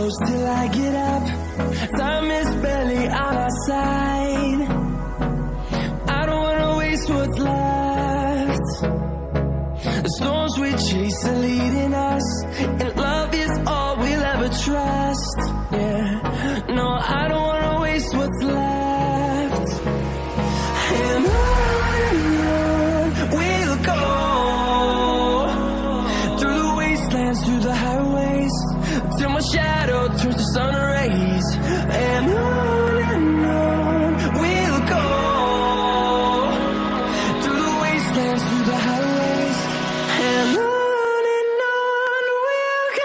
close till I get up. Time is barely on our side. I don't wanna waste what's left. The storms we chase are leading us, and love is all we'll ever trust. Yeah, no, I don't wanna waste what's left. And on we'll go, through the wastelands, through the highways, till my shadow turns to sun rays. And on we'll go, through the wastelands, through the highways, and on we'll go.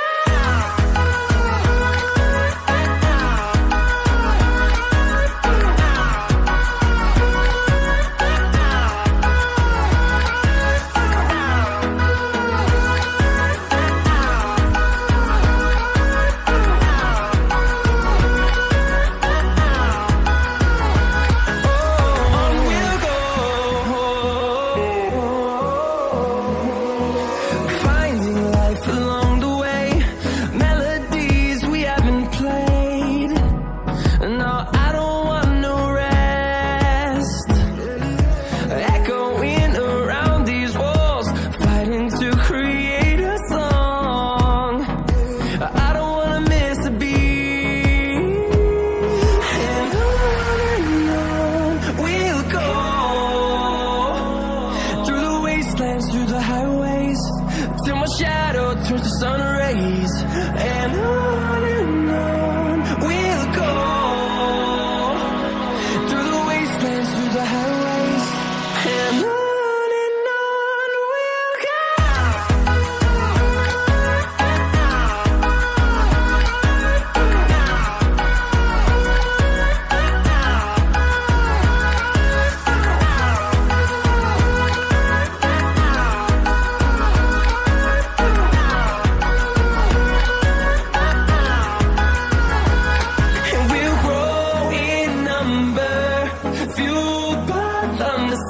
Through the highways, till my shadow turns to sun rays. And on we'll go, through the wastelands, through the highways, and on we'll go.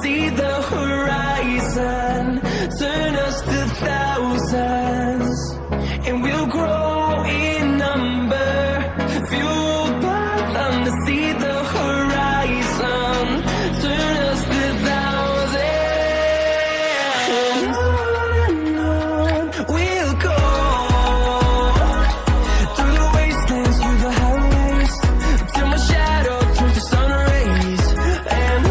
See the horizon, turn us to thousands, and we'll grow in number, fueled by them to see the horizon, turn us to thousands. And on we'll go, through the wastelands, through the highways, till my shadow turns to sun rays. And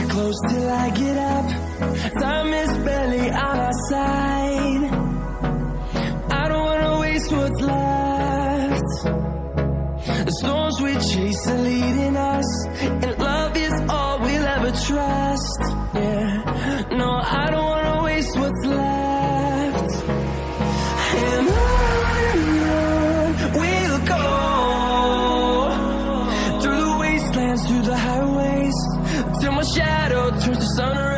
close till I get up. Time is barely on our side. I don't wanna waste what's left. The storms we chase are leading us, and love is all we'll ever trust. Yeah, no, I don't wanna waste what's left. And on we'll go, through the wastelands, through the highways, till my shadow turns to sun rays.